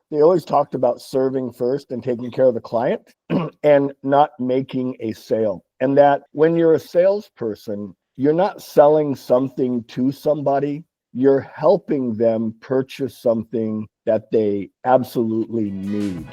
they always talked about serving first and taking care of the client and not making a sale. And that when you're a salesperson, you're not selling something to somebody, you're helping them purchase something that they absolutely need.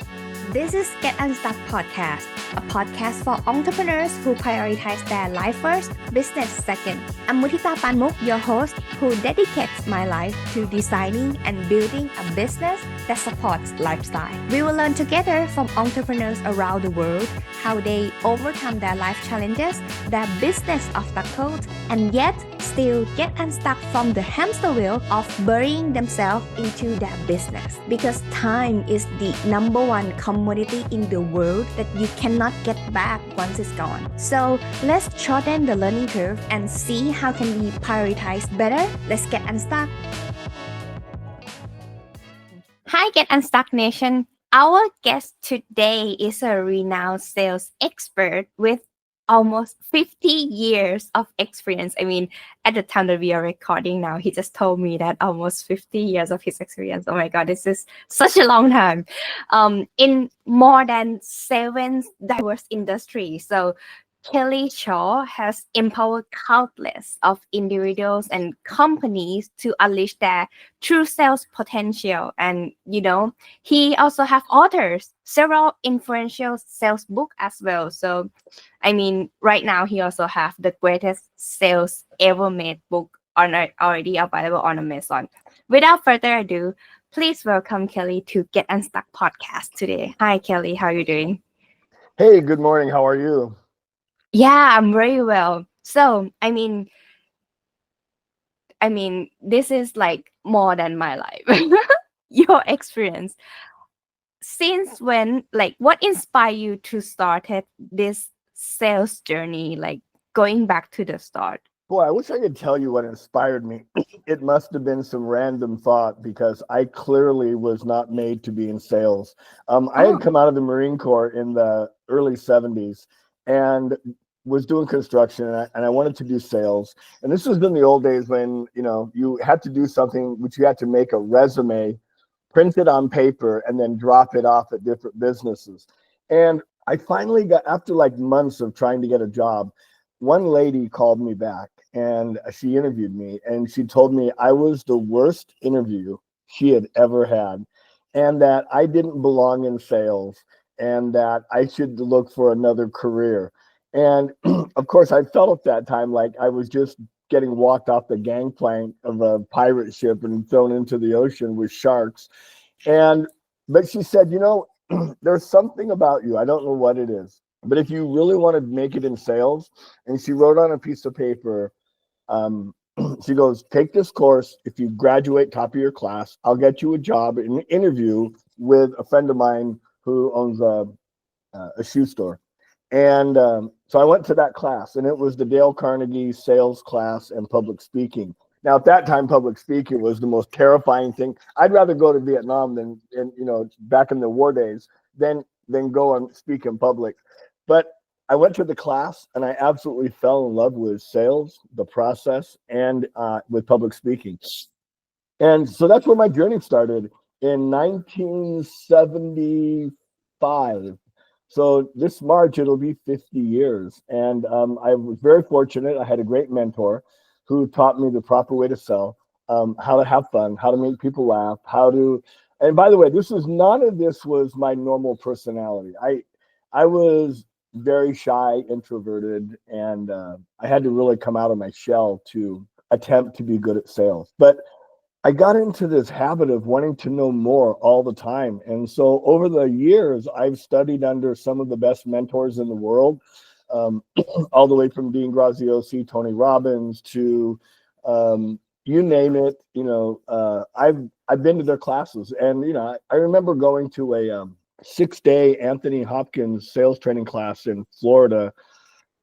This is Get Unstuck Podcast, a podcast for entrepreneurs who prioritize their life first, business second. I'm Mutita Panmook, your host, who dedicates my life to designing and building a business that supports lifestyle. We will learn together from entrepreneurs around the world how they overcome their life challenges, their business obstacles, and yet still get unstuck from the hamster wheel of burying themselves into their business. Because time is the number one commodity in the world that you cannot get back once it's gone. So let's shorten the learning curve and see how can we prioritize better. Let's get unstuck. Hi, Get Unstuck Nation. Our guest today is a renowned sales expert with almost 50 years of experience. I mean, at the time that we are recording now, he just told me that almost 50 years of his experience. Oh my God, this is such a long time. In more than 7 diverse industries. So Kelly Shaw has empowered countless of individuals and companies to unleash their true sales potential. And, he also have authors, several influential sales book as well. So, right now he also have the greatest sales ever made book already available on Amazon. Without further ado, please welcome Kelly to Get Unstuck podcast today. Hi, Kelly. How are you doing? Hey, good morning. How are you? Yeah, I'm very well. So, this is like more than my life. Your experience. Since when, what inspired you to start this sales journey, going back to the start? Boy, I wish I could tell you what inspired me. It must have been some random thought because I clearly was not made to be in sales. I had come out of the Marine Corps in the early 70s and was doing construction, and I wanted to do sales. And this was in the old days when, you had to do something which you had to make a resume, print it on paper, and then drop it off at different businesses. And I finally got, after like months of trying to get a job, one lady called me back and she interviewed me, and she told me I was the worst interview she had ever had, and that I didn't belong in sales, and that I should look for another career. And of course, I felt at that time like I was just getting walked off the gangplank of a pirate ship and thrown into the ocean with sharks. But she said, there's something about you. I don't know what it is, but if you really want to make it in sales, and she wrote on a piece of paper, she goes, take this course. If you graduate top of your class, I'll get you a job, an interview with a friend of mine who owns a shoe store. And so I went to that class, and it was the Dale Carnegie sales class and public speaking. Now, at that time, public speaking was the most terrifying thing. I'd rather go to Vietnam than, back in the war days, than go and speak in public. But I went to the class, and I absolutely fell in love with sales, the process, and with public speaking. And so that's where my journey started in 1975. So this March, it'll be 50 years. And I was very fortunate. I had a great mentor who taught me the proper way to sell, how to have fun, how to make people laugh, and by the way, none of this was my normal personality. I was very shy, introverted, and I had to really come out of my shell to attempt to be good at sales. But I got into this habit of wanting to know more all the time. And so over the years, I've studied under some of the best mentors in the world, all the way from Dean Graziosi, Tony Robbins, to you name it. I've been to their classes. And, I remember going to a 6-day Anthony Hopkins sales training class in Florida,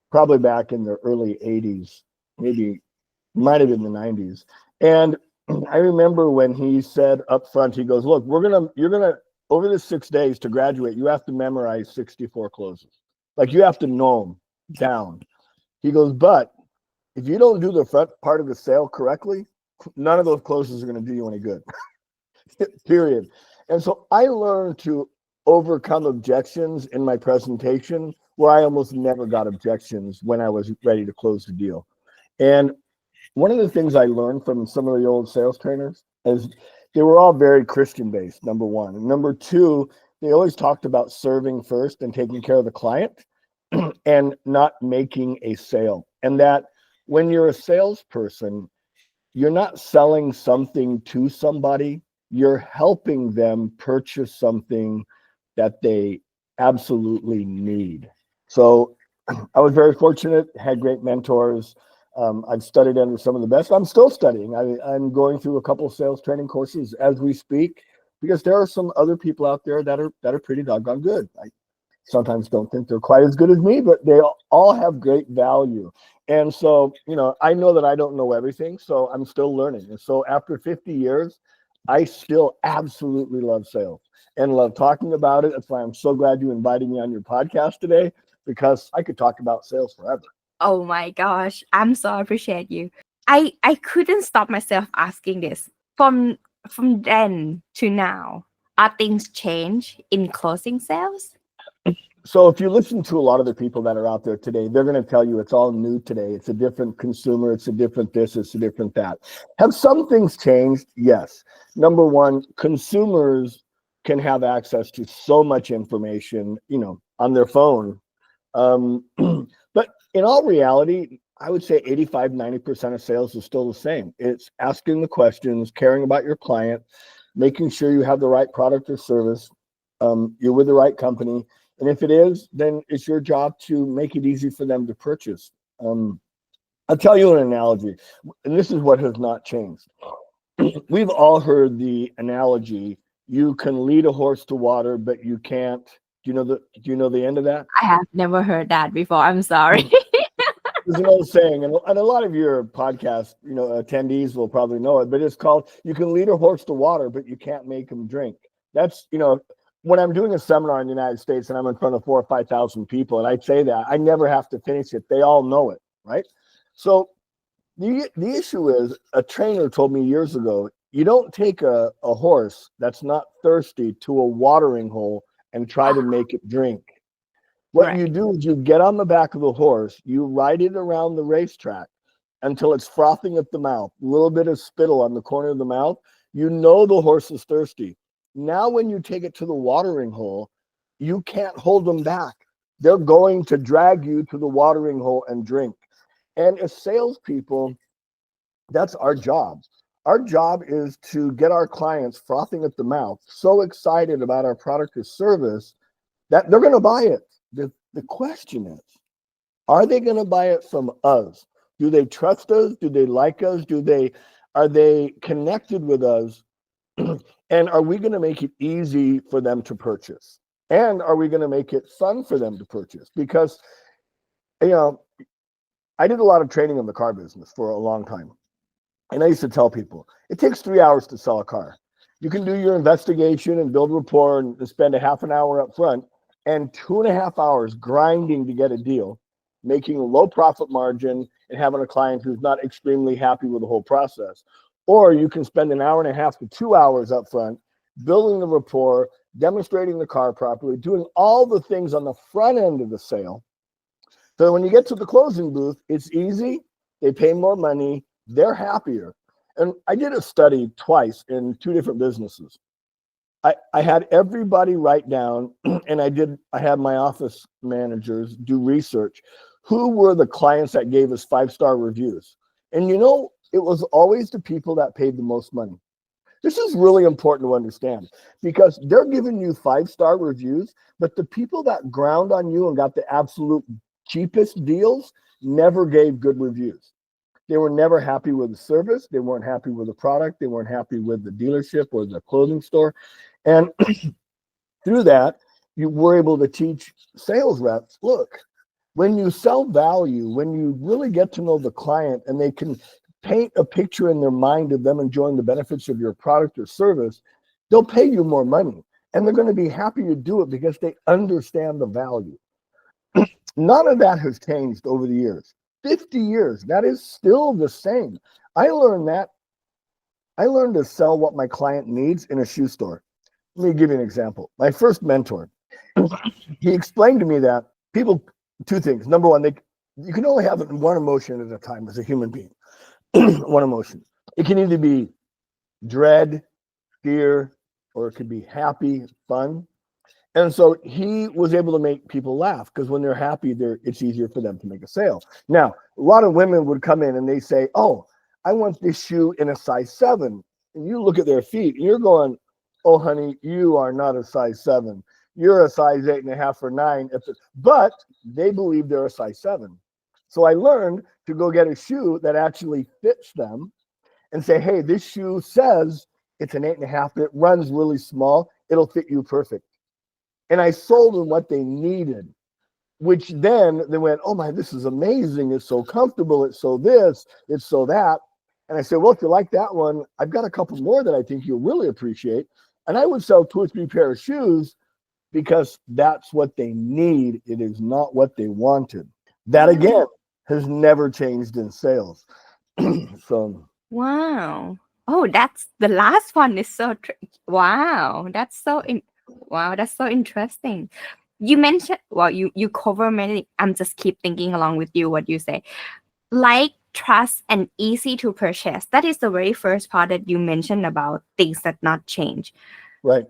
probably back in the early 80s, maybe might have been the 90s. And I remember when he said up front, he goes, look, you're gonna over the 6 days to graduate, you have to memorize 64 closes. Like, you have to know them down. He goes, but if you don't do the front part of the sale correctly, none of those closes are going to do you any good. Period. And so I learned to overcome objections in my presentation where I almost never got objections when I was ready to close the deal. And one of the things I learned from some of the old sales trainers is they were all very Christian based, number one. And number two, they always talked about serving first and taking care of the client and not making a sale. And that when you're a salesperson, you're not selling something to somebody, you're helping them purchase something that they absolutely need. So I was very fortunate, had great mentors. I've studied under some of the best. I'm still studying. I'm going through a couple of sales training courses as we speak because there are some other people out there that are pretty doggone good. I sometimes don't think they're quite as good as me, but they all have great value. And so, I know that I don't know everything, so I'm still learning. And so after 50 years, I still absolutely love sales and love talking about it. That's why I'm so glad you invited me on your podcast today, because I could talk about sales forever. Oh my gosh, I'm so appreciate you. I couldn't stop myself asking this. From then to now, are things change in closing sales? So if you listen to a lot of the people that are out there today, they're going to tell you it's all new today. It's a different consumer. It's a different this. It's a different that. Have some things changed? Yes. Number one, consumers can have access to so much information, on their phone. But in all reality, I would say 85, 90% of sales is still the same. It's asking the questions, caring about your client, making sure you have the right product or service, you're with the right company. And if it is, then it's your job to make it easy for them to purchase. I'll tell you an analogy, and this is what has not changed. We've all heard the analogy, you can lead a horse to water, but you can't. Do you know the end of that? I have never heard that before. I'm sorry. There's an old saying, and a lot of your podcast, attendees will probably know it, but it's called, you can lead a horse to water, but you can't make him drink. That's, when I'm doing a seminar in the United States and I'm in front of 4,000 or 5,000 people, and I say that, I never have to finish it. They all know it, right? So the issue is, a trainer told me years ago, you don't take a horse that's not thirsty to a watering hole and try to make it drink. What Right. you do is you get on the back of the horse, you ride it around the racetrack until it's frothing at the mouth, a little bit of spittle on the corner of the mouth. You know the horse is thirsty. Now, when you take it to the watering hole, you can't hold them back. They're going to drag you to the watering hole and drink. And as salespeople, that's our job. Our job is to get our clients frothing at the mouth, so excited about our product or service that they're going to buy it. The question is, are they going to buy it from us? Do they trust us? Do they like us? Are they connected with us? And are we going to make it easy for them to purchase? And are we going to make it fun for them to purchase? Because, I did a lot of training in the car business for a long time. And I used to tell people, it takes 3 hours to sell a car. You can do your investigation and build rapport and spend a half an hour up front, and 2.5 hours grinding to get a deal, making a low profit margin and having a client who's not extremely happy with the whole process. Or you can spend 1.5 hours to 2 hours up front, building the rapport, demonstrating the car properly, doing all the things on the front end of the sale. So when you get to the closing booth, it's easy, they pay more money, they're happier. And I did a study twice in 2 different businesses. I had everybody write down, and I had my office managers do research. Who were the clients that gave us 5-star reviews? And it was always the people that paid the most money. This is really important to understand, because they're giving you 5-star reviews, but the people that ground on you and got the absolute cheapest deals never gave good reviews. They were never happy with the service. They weren't happy with the product. They weren't happy with the dealership or the clothing store. And through that, you were able to teach sales reps, look, when you sell value, when you really get to know the client and they can paint a picture in their mind of them enjoying the benefits of your product or service, they'll pay you more money. And they're going to be happy to do it because they understand the value. None of that has changed over the years. 50 years, that is still the same. I learned to sell what my client needs in a shoe store. Let me give you an example. My first mentor, he explained to me that people, two things. Number one, you can only have one emotion at a time as a human being. One emotion. It can either be dread, fear, or it could be happy, fun. And so he was able to make people laugh because when they're happy, it's easier for them to make a sale. Now, a lot of women would come in and they say, "Oh, I want this shoe in a size 7." And you look at their feet and you're going, "Oh, honey, you are not a size 7. You're a size 8.5 or 9." But they believe they're a size 7. So I learned to go get a shoe that actually fits them and say, "Hey, this shoe says it's an 8.5. It runs really small. It'll fit you perfect." And I sold them what they needed, which then they went, "Oh my, this is amazing. It's so comfortable. It's so this, it's so that." And I said, "Well, if you like that one, I've got a couple more that I think you'll really appreciate." And I would sell 2 or 3 pair of shoes because that's what they need. It is not what they wanted. That again has never changed in sales. So Wow. Oh, that's the last one is so wow. Wow, that's so interesting. You mentioned you cover many. I'm just keep thinking along with you what you say. Like trust and easy to purchase. That is the very first part that you mentioned about things that not change. right.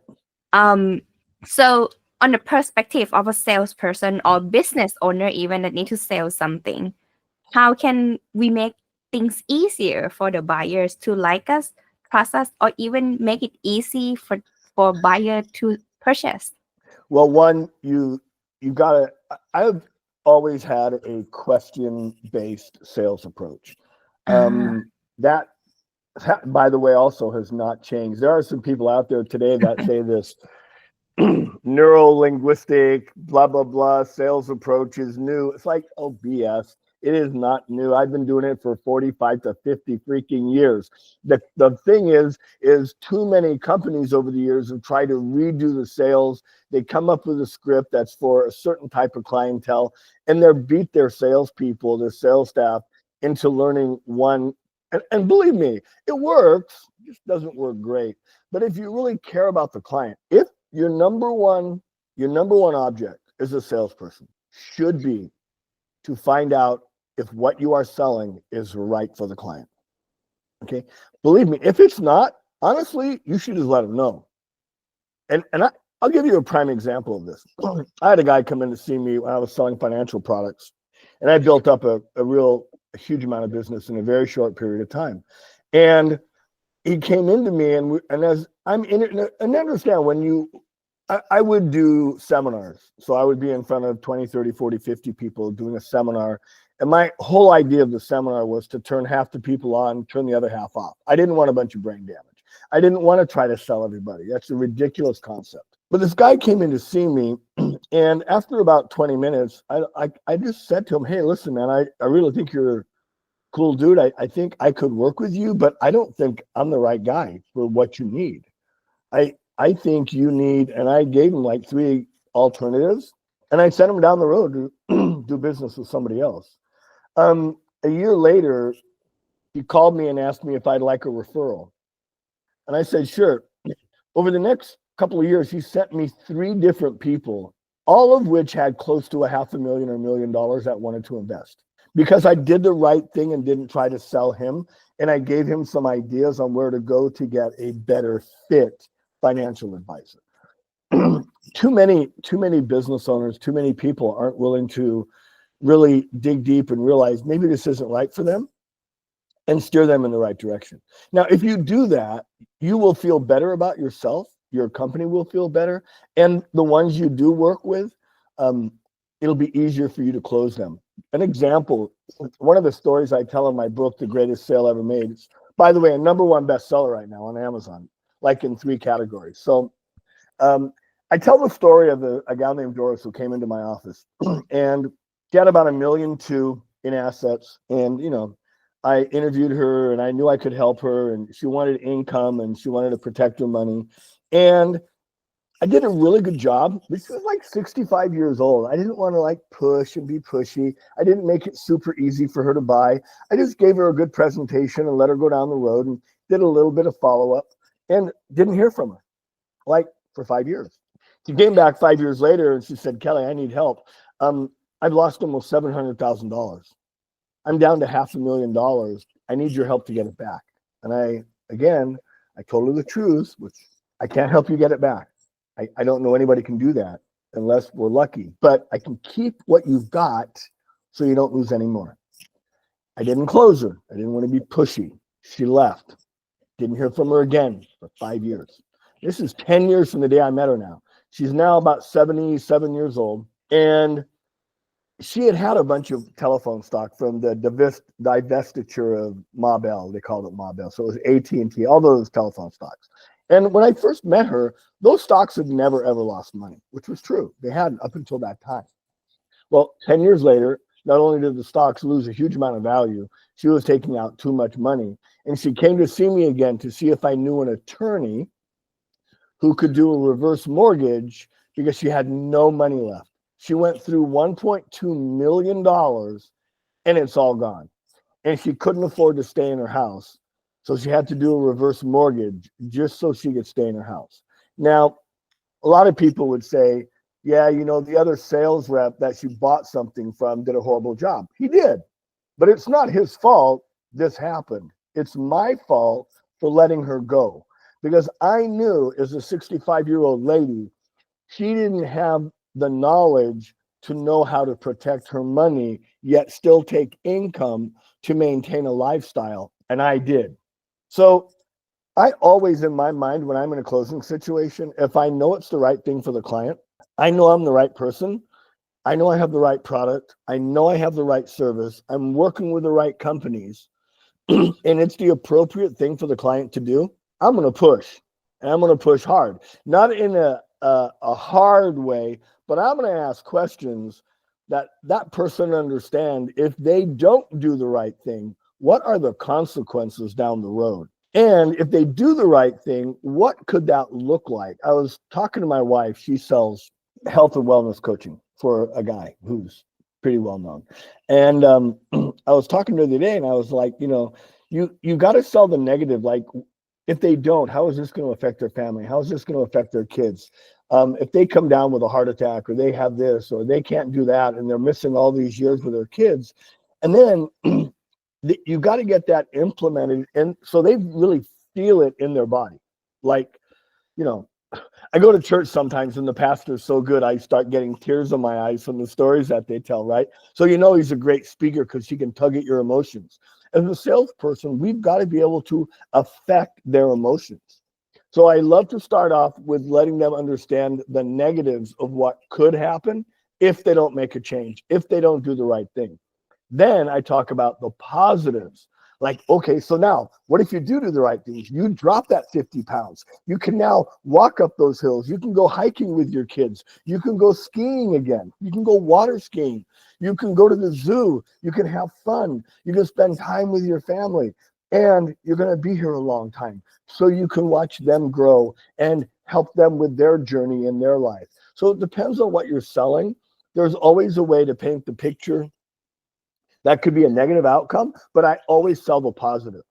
So on the perspective of a salesperson or business owner even that need to sell something, how can we make things easier for the buyers to like us, trust us, or even make it easy for buyer to purchase? Well, one, you gotta. I've always had a question-based sales approach. Ah, That, by the way, also has not changed. There are some people out there today that say this neuro-linguistic blah blah blah sales approach is new. It's like, oh, BS. It is not new. I've been doing it for 45 to 50 freaking years. The thing is too many companies over the years have tried to redo the sales. They come up with a script that's for a certain type of clientele, and they're beat their salespeople, their sales staff, into learning one. And believe me, it works. It just doesn't work great. But if you really care about the client, if your number one object as a salesperson should be to find out if what you are selling is right for the client. Okay. Believe me, if it's not, honestly, you should just let them know. And I'll give you a prime example of this. I had a guy come in to see me when I was selling financial products, and I built up a huge amount of business in a very short period of time. And he came into me and as I'm in it, and understand when I would do seminars. So I would be in front of 20, 30, 40, 50 people doing a seminar. And my whole idea of the seminar was to turn half the people on, turn the other half off. I didn't want a bunch of brain damage. I didn't want to try to sell everybody. That's a ridiculous concept. But this guy came in to see me. And after about 20 minutes, I just said to him, "Hey, listen, man, I really think you're cool dude. I think I could work with you, but I don't think I'm the right guy for what you need. I think you need," and I gave him like 3 alternatives, and I sent him down the road to do business with somebody else. A year later, he called me and asked me if I'd like a referral. And I said, sure. Over the next couple of years, he sent me 3 different people, all of which had close to $500,000 or $1 million that wanted to invest. Because I did the right thing and didn't try to sell him. And I gave him some ideas on where to go to get a better fit financial advisor. Too many business owners, too many people aren't willing to really dig deep and realize maybe this isn't right for them and steer them in the right direction. Now, if you do that, you will feel better about yourself. Your company will feel better. And the ones you do work with, it'll be easier for you to close them. An example, one of the stories I tell in my book, The Greatest Sale Ever Made, is, by the way, a #1 bestseller right now on Amazon, like in 3 categories. So I tell the story of a gal named Doris who came into my office and she had about $1.2 million in assets. And, I interviewed her and I knew I could help her, and she wanted income and she wanted to protect her money. And I did a really good job. This was like 65 years old. I didn't want to like push and be pushy. I didn't make it super easy for her to buy. I just gave her a good presentation and let her go down the road and did a little bit of follow-up and didn't hear from her. Like for 5 years. She came back 5 years later and she said, Kelly, I need help. I've lost almost $700,000. I'm down to $500,000. I need your help to get it back. And I told her the truth, which I can't help you get it back. I don't know anybody can do that unless we're lucky, but I can keep what you've got so you don't lose any more. I didn't close her. I didn't want to be pushy. She left. Didn't hear from her again for 5 years. This is 10 years from the day I met her now. She's now about 77 years old. And she had a bunch of telephone stock from the divestiture of Ma Bell. They called it Ma Bell. So it was AT&T, all those telephone stocks. And when I first met her, those stocks had never, ever lost money, which was true. They hadn't up until that time. Well, 10 years later, not only did the stocks lose a huge amount of value, she was taking out too much money. And she came to see me again to see if I knew an attorney who could do a reverse mortgage because she had no money left. She went through $1.2 million and it's all gone. And she couldn't afford to stay in her house. So she had to do a reverse mortgage just so she could stay in her house. Now, a lot of people would say, yeah, the other sales rep that she bought something from did a horrible job. He did, but it's not his fault this happened. It's my fault for letting her go because I knew as a 65-year-old lady, she didn't have the knowledge to know how to protect her money, yet still take income to maintain a lifestyle. And I did. So I always, in my mind, when I'm in a closing situation, if I know it's the right thing for the client, I know I'm the right person, I know I have the right product, I know I have the right service, I'm working with the right companies, and it's the appropriate thing for the client to do, I'm going to push. And I'm going to push hard. Not in a hard way, but I'm going to ask questions that person understand. If they don't do the right thing, what are the consequences down the road? And if they do the right thing, what could that look like? I was talking to my wife. She sells health and wellness coaching for a guy who's pretty well known. And I was talking to her the other day and I was like, you got to sell the negative. Like, if they don't, how is this going to affect their family? How is this going to affect their kids? If they come down with a heart attack or they have this or they can't do that and they're missing all these years with their kids. And then you got to get that implemented. And so they really feel it in their body. Like, I go to church sometimes and the pastor's so good, I start getting tears in my eyes from the stories that they tell, right? So he's a great speaker because he can tug at your emotions. As a salesperson, we've got to be able to affect their emotions. So I love to start off with letting them understand the negatives of what could happen if they don't make a change, if they don't do the right thing. Then I talk about the positives. Like, okay, so now what if you do the right things? You drop that 50 pounds. You can now walk up those hills. You can go hiking with your kids. You can go skiing again. You can go water skiing. You can go to the zoo. You can have fun. You can spend time with your family. And you're going to be here a long time. So you can watch them grow and help them with their journey in their life. So it depends on what you're selling. There's always a way to paint the picture. That could be a negative outcome, but I always sell the positive.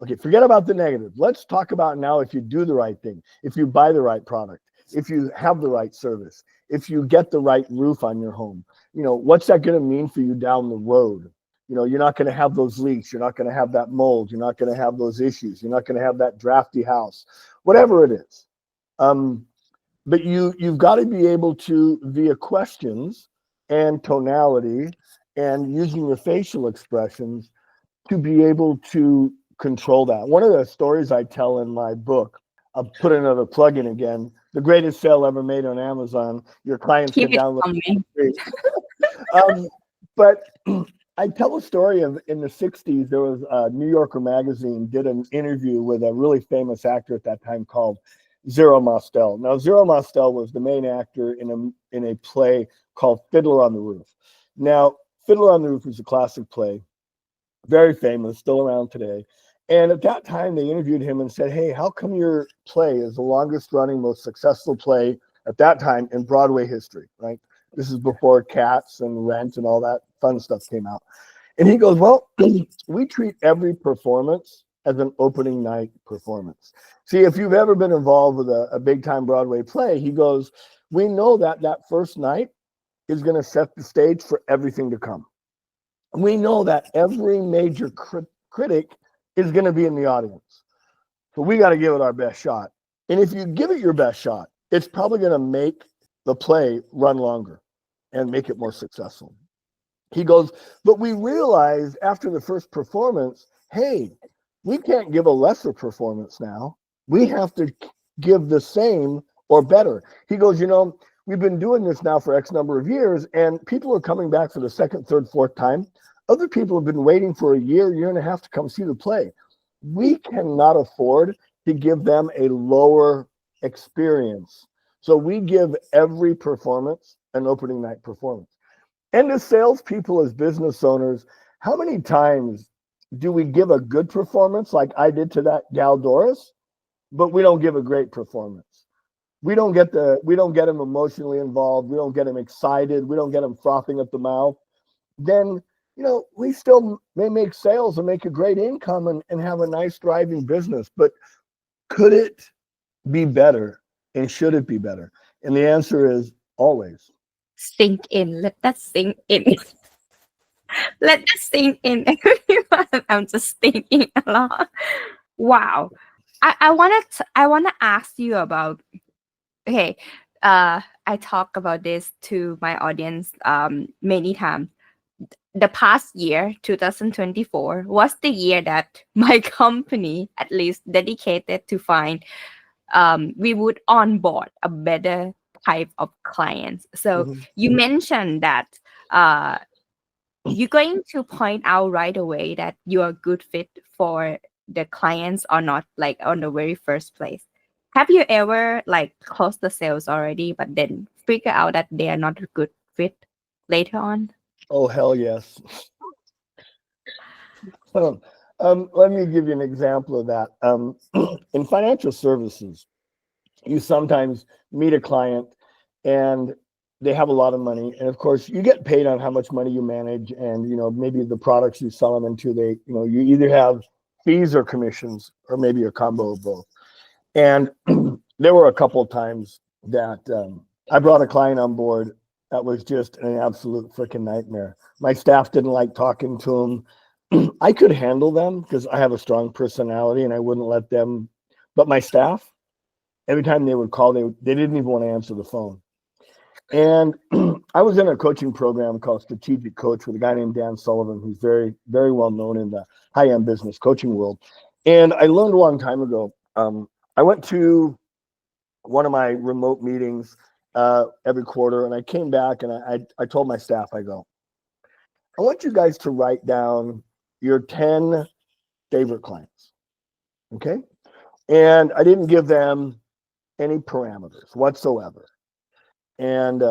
Okay, forget about the negative. Let's talk about now if you do the right thing, if you buy the right product, if you have the right service, if you get the right roof on your home. What's that going to mean for you down the road? You're not going to have those leaks. You're not going to have that mold. You're not going to have those issues. You're not going to have that drafty house, whatever it is. But you've got to be able to, via questions and tonality and using your facial expressions, to be able to control that. One of the stories I tell in my book, I'll put another plug in again, the greatest sale ever made on Amazon. Your clients can download it. But I tell a story of in the 60s, there was a New Yorker magazine did an interview with a really famous actor at that time called Zero Mostel. Now, Zero Mostel was the main actor in a play called Fiddler on the Roof. Now, Fiddler on the Roof is a classic play, very famous, still around today. And at that time, they interviewed him and said, hey, how come your play is the longest running, most successful play at that time in Broadway history, right? This is before Cats and Rent and all that fun stuff came out. And he goes, well, we treat every performance as an opening night performance. See, if you've ever been involved with a big time Broadway play, he goes, we know that that first night is going to set the stage for everything to come. We know that every major critic is going to be in the audience. So we got to give it our best shot. And if you give it your best shot, it's probably going to make the play run longer and make it more successful. He goes, but we realized after the first performance, hey, we can't give a lesser performance now. We have to give the same or better. He goes, you know, we've been doing this now for X number of years, and people are coming back for the second, third, fourth time. Other people have been waiting for a year and a half to come see the play. We cannot afford to give them a lower experience. So we give every performance an opening night performance. And as salespeople, as business owners, how many times do we give a good performance like I did to that gal Doris, but we don't give a great performance? We don't get them emotionally involved. We don't get them excited. We don't get them frothing at the mouth. Then, you know, we still may make sales and make a great income and have a nice thriving business. But could it be better? And should it be better? And the answer is always. Sink in. Let that sink in. Let that sink in. Everyone. I'm just thinking a lot. Wow. I wanna ask you about, okay. I talk about this to my audience many times. The past year, 2024, was the year that my company at least dedicated to find we would onboard a better type of clients. So you mentioned that you're going to point out right away that you're a good fit for the clients or not, like on the very first place. Have you ever like closed the sales already, but then figure out that they are not a good fit later on? Oh, hell yes. Let me give you an example of that. In financial services, you sometimes meet a client and they have a lot of money, and of course you get paid on how much money you manage, and you know, maybe the products you sell them into, they, you know, you either have fees or commissions or maybe a combo of both. And there were a couple of times that I brought a client on board that was just an absolute freaking nightmare. My staff didn't like talking to them. I could handle them because I have a strong personality and I wouldn't let them, but my staff, every time they would call, they didn't even want to answer the phone. And I was in a coaching program called Strategic Coach with a guy named Dan Sullivan, who's very, very well known in the high-end business coaching world. And I learned a long time ago, I went to one of my remote meetings every quarter, and I came back and I told my staff, I go, I want you guys to write down your 10 favorite clients, okay? And I didn't give them any parameters whatsoever. And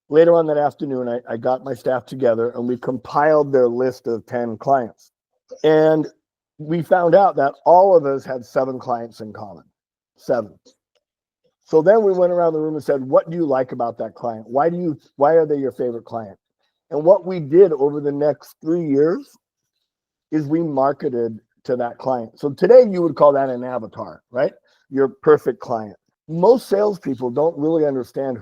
later on that afternoon, I got my staff together and we compiled their list of 10 clients. And we found out that all of us had 7 clients in common, 7. So then we went around the room and said, what do you like about that client? Why are they your favorite client? And what we did over the next 3 years is we marketed to that client. So today you would call that an avatar, right? Your perfect client. Most salespeople don't really understand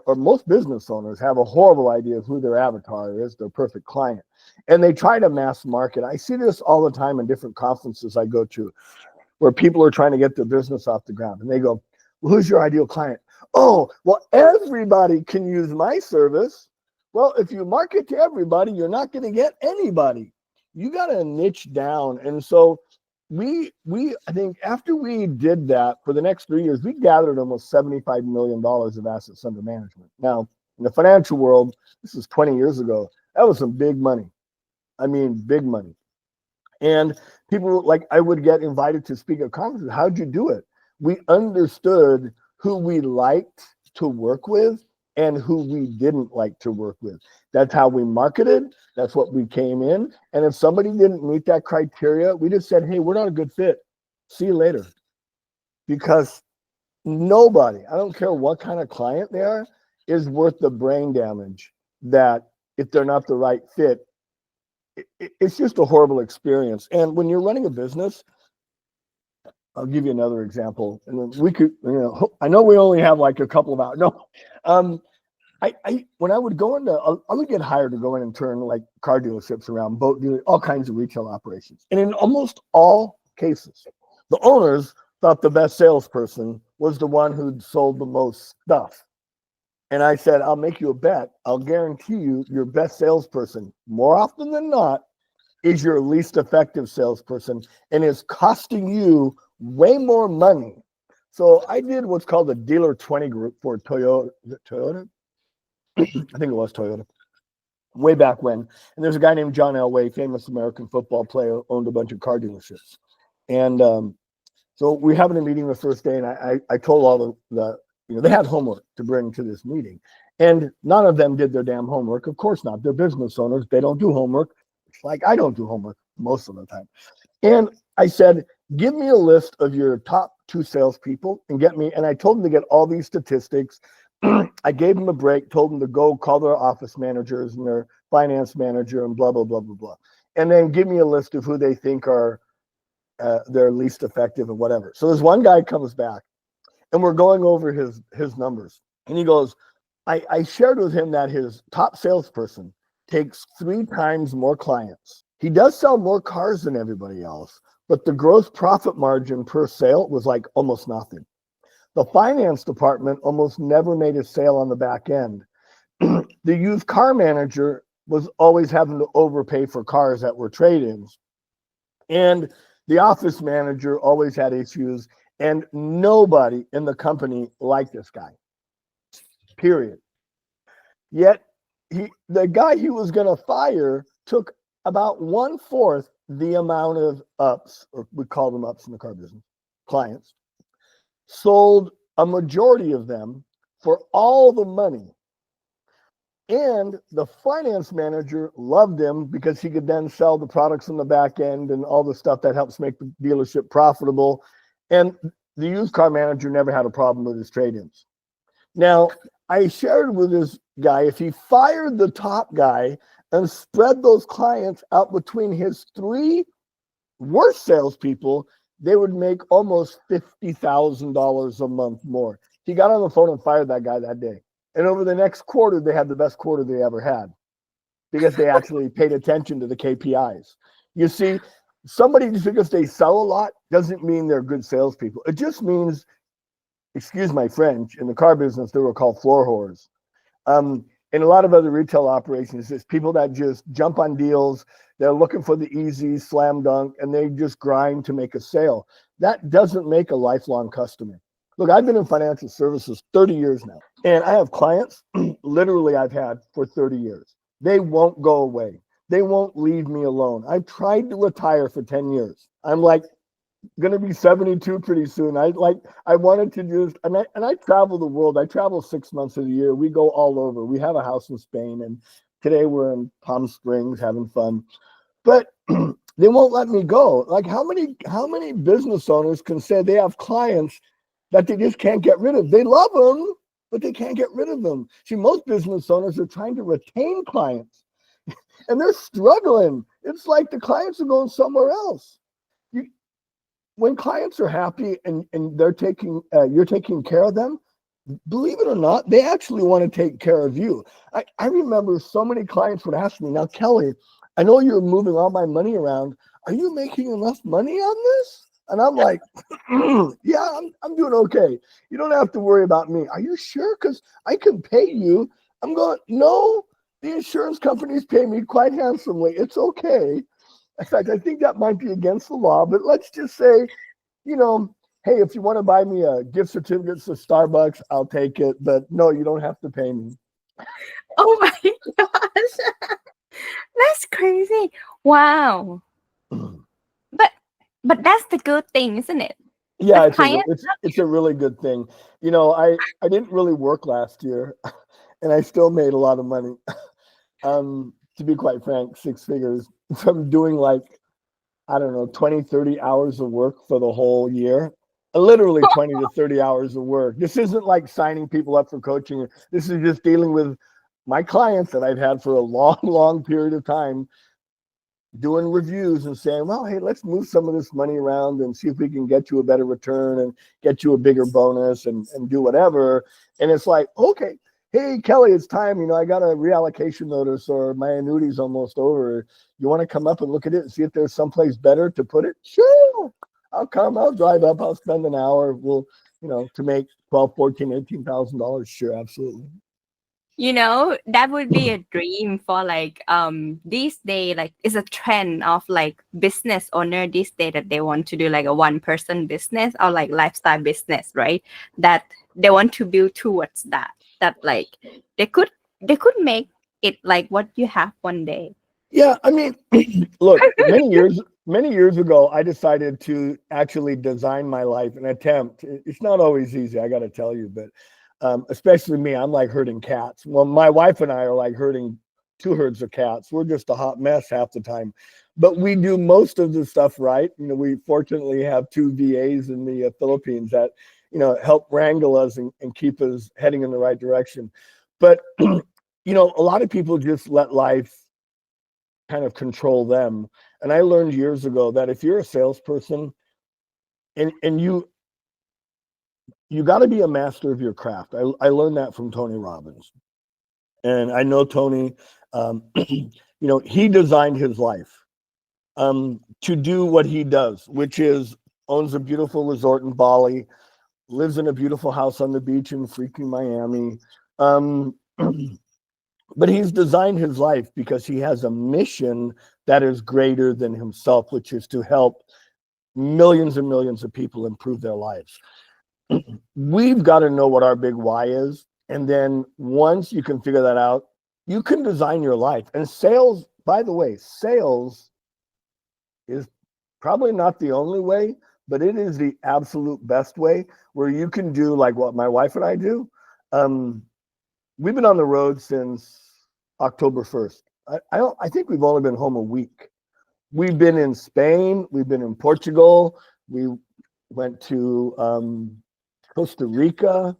or most business owners have a horrible idea of who their avatar is, their perfect client. And they try to mass market. I see this all the time in different conferences I go to where people are trying to get their business off the ground. And they go, well, who's your ideal client? Oh, well, everybody can use my service. Well, if you market to everybody, you're not going to get anybody. You got to niche down. And so I think after we did that for the next 3 years, we gathered almost $75 million of assets under management. Now, in the financial world, this is 20 years ago. That was some big money. I mean, big money. And people, like, I would get invited to speak at conferences. How'd you do it? We understood who we liked to work with and who we didn't like to work with. That's how we marketed. That's what we came in. And if somebody didn't meet that criteria, we just said, hey, we're not a good fit. See you later. Because nobody, I don't care what kind of client they are, is worth the brain damage that if they're not the right fit, it's just a horrible experience. And when you're running a business, I'll give you another example, and then we could, I know we only have like a couple of hours. No, when I would go into, I would get hired to go in and turn like car dealerships around, boat dealer, all kinds of retail operations. And in almost all cases, the owners thought the best salesperson was the one who'd sold the most stuff. And I said, I'll make you a bet. I'll guarantee you your best salesperson, more often than not, is your least effective salesperson and is costing you way more money. So I did what's called a dealer 20 group for Toyota. Is it Toyota? I think it was Toyota, way back when. And there's a guy named John Elway, famous American football player, owned a bunch of car dealerships. And so we're having a meeting the first day, and I told all the they had homework to bring to this meeting. And none of them did their damn homework. Of course not. They're business owners. They don't do homework. It's like I don't do homework most of the time. And I said, give me a list of your top 2 salespeople and I told them to get all these statistics. I gave them a break, told them to go call their office managers and their finance manager and blah, blah, blah, blah, blah. And then give me a list of who they think are their least effective and whatever. So this one guy comes back and we're going over his numbers. And he goes, I shared with him that his top salesperson takes 3 times more clients. He does sell more cars than everybody else, but the gross profit margin per sale was like almost nothing. The finance department almost never made a sale on the back end. The used car manager was always having to overpay for cars that were trade-ins. And the office manager always had issues, and nobody in the company liked this guy, period. Yet the guy he was going to fire took about 1/4 the amount of ups, or we call them ups in the car business, clients, sold a majority of them for all the money. And the finance manager loved him because he could then sell the products on the back end and all the stuff that helps make the dealership profitable. And the used car manager never had a problem with his trade-ins. Now, I shared with this guy, if he fired the top guy and spread those clients out between his 3 worst salespeople, they would make almost $50,000 a month more. He got on the phone and fired that guy that day. And over the next quarter, they had the best quarter they ever had because they actually paid attention to the KPIs. You see, somebody just because they sell a lot doesn't mean they're good salespeople. It just means, excuse my French, in the car business, they were called floor whores. In a lot of other retail operations, it's people that just jump on deals. They're looking for the easy slam dunk, and they just grind to make a sale. That doesn't make a lifelong customer. Look, I've been in financial services 30 years now, and I have clients literally I've had for 30 years. They won't go away. They won't leave me alone. I've tried to retire for 10 years. I'm like going to be 72 pretty soon. I wanted to just, and I travel the world. I travel 6 months of the year. We go all over. We have a house in Spain, and today we're in Palm Springs having fun. But they won't let me go. Like how many business owners can say they have clients that they just can't get rid of? They love them, but they can't get rid of them. See, most business owners are trying to retain clients, and they're struggling. It's like the clients are going somewhere else. When clients are happy and they're you're taking care of them, believe it or not, they actually want to take care of you. I remember so many clients would ask me, now, Kelly, I know you're moving all my money around. Are you making enough money on this? And I'm like, yeah, I'm doing okay. You don't have to worry about me. Are you sure? Because I can pay you. I'm going, no, the insurance companies pay me quite handsomely. It's okay. In fact, I think that might be against the law, but let's just say, hey, if you want to buy me a gift certificate to Starbucks, I'll take it. But no, you don't have to pay me. Oh my gosh. That's crazy. Wow. But that's the good thing, isn't it? Yeah, it's a really good thing. I didn't really work last year, and I still made a lot of money. To be quite frank, 6 figures from doing 20, 30 hours of work for the whole year. Literally 20 to 30 hours of work. This isn't like signing people up for coaching. This is just dealing with my clients that I've had for a long, long period of time. doing reviews and saying, well, hey, let's move some of this money around and see if we can get you a better return and get you a bigger bonus and do whatever. And it's like, okay, hey, Kelly, it's time. I got a reallocation notice or my annuity's almost over. You want to come up and look at it and see if there's someplace better to put it? Sure. I'll come. I'll drive up. I'll spend an hour. We'll, to make $12, $14, $18,000. Sure, absolutely. That would be a dream for like this day. Like, it's a trend of like business owner this day that they want to do like a one person business or like lifestyle business, right? That they want to build towards that like they could make it like what you have one day. Yeah, I mean, look, many years ago, I decided to actually design my life and attempt. It's not always easy, I got to tell you, but especially me, I'm like herding cats. Well, my wife and I are like herding two herds of cats. We're just a hot mess half the time, but we do most of the stuff right. We fortunately have two VAs in the Philippines that, help wrangle us and keep us heading in the right direction. But, a lot of people just let life kind of control them. And I learned years ago that if you're a salesperson and you got to be a master of your craft. I learned that from Tony Robbins. And I know Tony, he designed his life to do what he does, which is owns a beautiful resort in Bali, lives in a beautiful house on the beach in freaking Miami. But he's designed his life because he has a mission that is greater than himself, which is to help millions and millions of people improve their lives. We've got to know what our big why is. And then once you can figure that out, you can design your life. And sales, by the way, sales is probably not the only way, but it is the absolute best way where you can do like what my wife and I do. We've been on the road since October 1st. I think we've only been home a week. We've been in Spain. We've been in Portugal. We went to Costa Rica.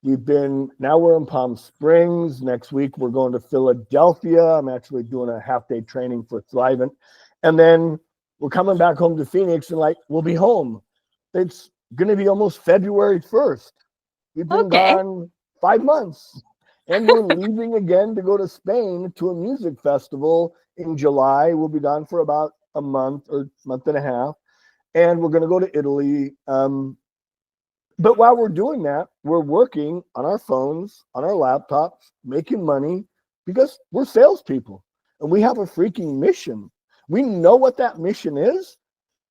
Now we're in Palm Springs. Next week, we're going to Philadelphia. I'm actually doing a half-day training for Thrivent. And then we're coming back home to Phoenix and we'll be home. It's going to be almost February 1st. We've been gone 5 months. And we're leaving again to go to Spain to a music festival in July. We'll be gone for about a month or month and a half. And we're going to go to Italy. But while we're doing that, we're working on our phones, on our laptops, making money because we're salespeople and we have a freaking mission. We know what that mission is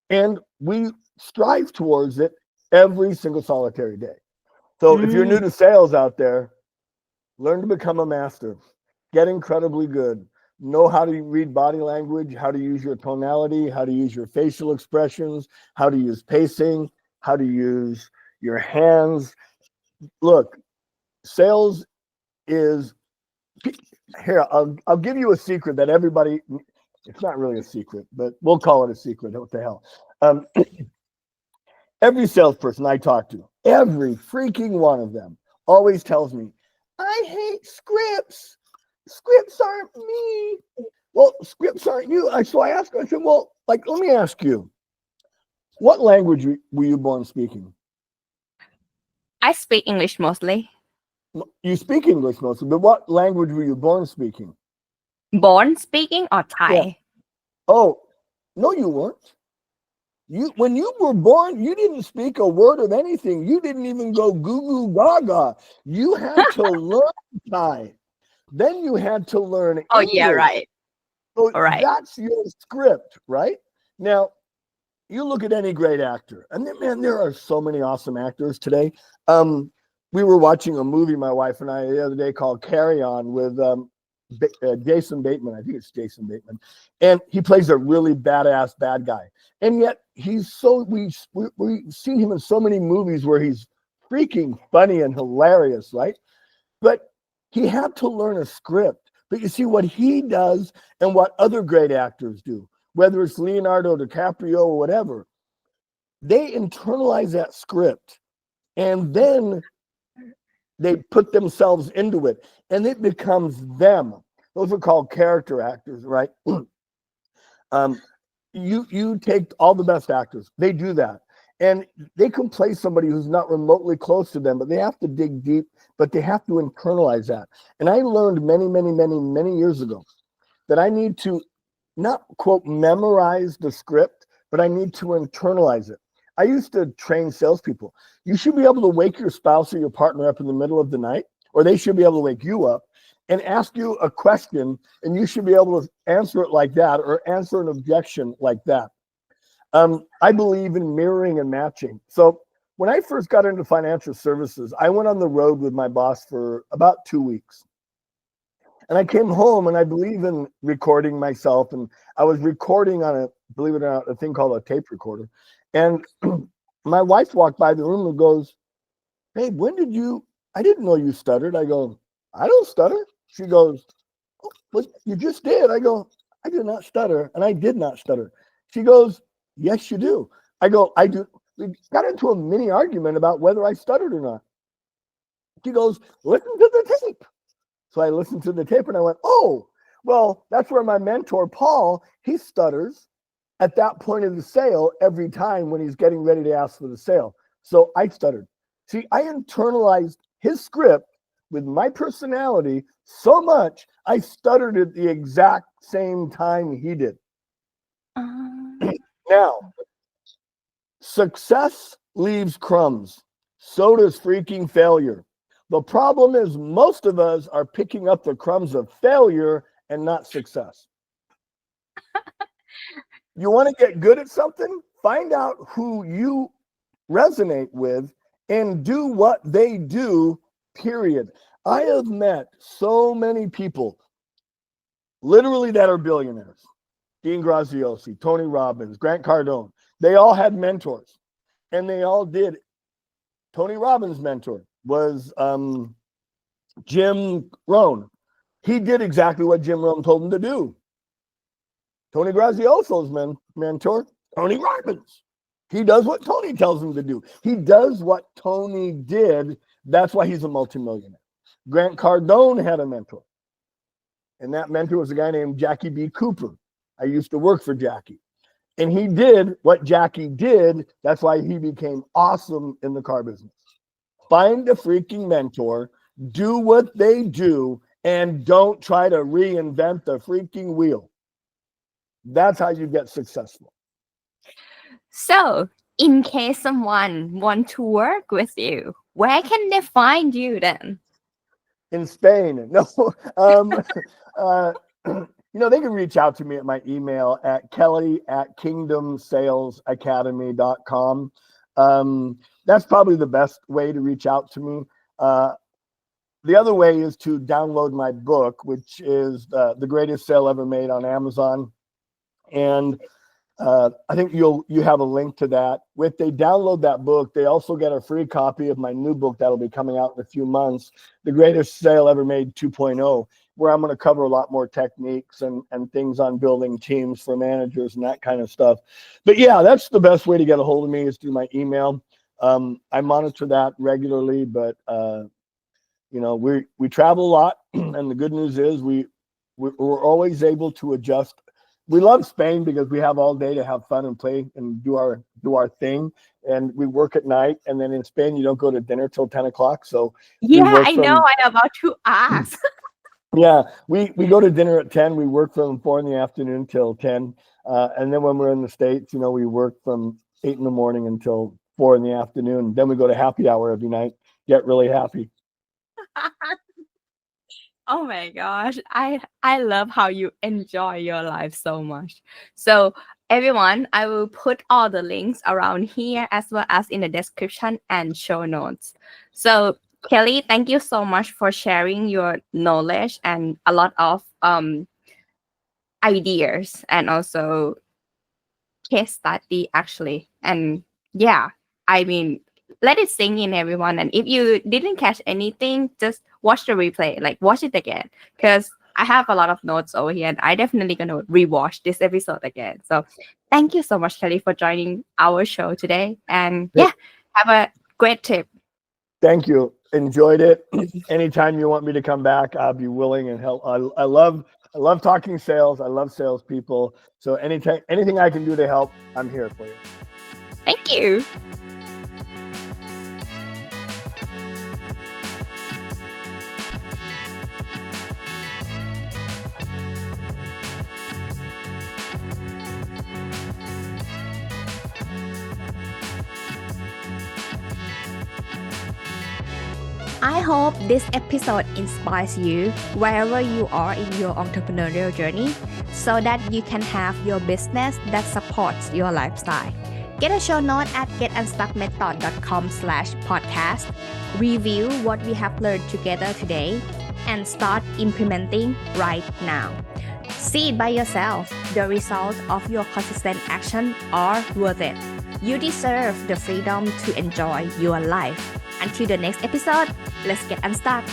and we strive towards it every single solitary day. So if you're new to sales out there, learn to become a master, get incredibly good, know how to read body language, how to use your tonality, how to use your facial expressions, how to use pacing, how to use your hands. Look, sales is here. I'll give you a secret that everybody. It's not really a secret, but we'll call it a secret. What the hell? Every salesperson I talk to, every freaking one of them, always tells me, "I hate scripts. Scripts aren't me." Well, scripts aren't you. So I asked. I said, "Well, let me ask you, what language were you born speaking?" I speak English mostly. You speak English mostly, but what language were you born speaking? Born speaking or Thai? Yeah. Oh, no, you weren't. When you were born, you didn't speak a word of anything. You didn't even go goo goo gaga. You had to learn Thai. Then you had to learn English. Oh, yeah, right. So right. That's your script, right? Now, you look at any great actor, and then, man, there are so many awesome actors today. We were watching a movie, my wife and I, the other day called Carry On with Jason Bateman. I think it's Jason Bateman. And he plays a really badass bad guy. And yet we've seen him in so many movies where he's freaking funny and hilarious, right? But he had to learn a script. But you see what he does and what other great actors do, whether it's Leonardo DiCaprio or whatever, they internalize that script and then they put themselves into it and it becomes them. Those are called character actors, right? Um, you take all the best actors. They do that. And they can play somebody who's not remotely close to them, but they have to dig deep, but they have to internalize that. And I learned many, many, many, many years ago that I need to not quote memorize the script, but I need to internalize it. I used to train salespeople. You should be able to wake your spouse or your partner up in the middle of the night, or they should be able to wake you up and ask you a question, and you should be able to answer it like that or answer an objection like that. I believe in mirroring and matching. So when I first got into financial services, I went on the road with my boss for about 2 weeks. And I came home, and I believe in recording myself. And I was recording on a, believe it or not, a thing called a tape recorder. And my wife walked by the room and goes, "Babe, when did you, I didn't know you stuttered." I go, "I don't stutter." She goes, "Oh, well, you just did." I go, "I did not stutter." And I did not stutter. She goes, "Yes, you do." I go, "I do." We got into a mini argument about whether I stuttered or not. She goes, "Listen to the tape." So I listened to the tape and I went, "Oh, well, that's where my mentor, Paul, he stutters at that point of the sale every time when he's getting ready to ask for the sale." So I stuttered. See, I internalized his script with my personality so much, I stuttered at the exact same time he did. Now, success leaves crumbs. So does freaking failure. The problem is most of us are picking up the crumbs of failure and not success. You want to get good at something? Find out who you resonate with and do what they do, period. I have met so many people, literally, that are billionaires. Dean Graziosi, Tony Robbins, Grant Cardone. They all had mentors, and they all did. Tony Robbins' mentor was Jim Rohn. He did exactly what Jim Rohn told him to do. Tony Grazioso's mentor, Tony Robbins. He does what Tony tells him to do. He does what Tony did. That's why he's a multimillionaire. Grant Cardone had a mentor, and that mentor was a guy named Jackie B. Cooper. I used to work for Jackie, and he did what Jackie did. That's why he became awesome in the car business. Find a freaking mentor, do what they do, and don't try to reinvent the freaking wheel. That's how you get successful. So, in case someone want to work with you, where can they find you then? In Spain. No, they can reach out to me at my email at kelly@kingdomsalesacademy.com. That's probably the best way to reach out to me. The other way is to download my book, which is The Greatest Sale Ever Made on Amazon. And I think you have a link to that. If they download that book, they also get a free copy of my new book that'll be coming out in a few months, The Greatest Sale Ever Made 2.0, where I'm going to cover a lot more techniques and things on building teams for managers and that kind of stuff. But yeah, that's the best way to get a hold of me is through my email. I monitor that regularly, but we travel a lot, and the good news is we're always able to adjust. We love Spain because we have all day to have fun and play and do our thing. And we work at night. And then in Spain, you don't go to dinner till 10 o'clock. So yeah, I know. I'm about to ask. Yeah, we go to dinner at 10. We work from 4 in the afternoon till 10. And then when we're in the States, we work from 8 in the morning until 4 in the afternoon. Then we go to happy hour every night, get really happy. Oh my gosh, I love how you enjoy your life so much. So everyone, I will put all the links around here as well as in the description and show notes. So Kelly, thank you so much for sharing your knowledge and a lot of ideas and also case study actually. And yeah, I mean, let it sink in, everyone. And if you didn't catch anything, just watch the replay, like watch it again, because I have a lot of notes over here and I definitely gonna rewatch this episode again. So thank you so much, Kelly, for joining our show today. And yeah, have a great trip. Thank you. Enjoyed it. Anytime you want me to come back, I'll be willing and help. I love I love talking sales. I love salespeople. So anything I can do to help, I'm here for you. Thank you. I hope this episode inspires you wherever you are in your entrepreneurial journey so that you can have your business that supports your lifestyle. Get a show note at getunstuckmethod.com/podcast. Review what we have learned together today and start implementing right now. See it by yourself. The results of your consistent action are worth it. You deserve the freedom to enjoy your life. Until the next episode, let's get unstuck.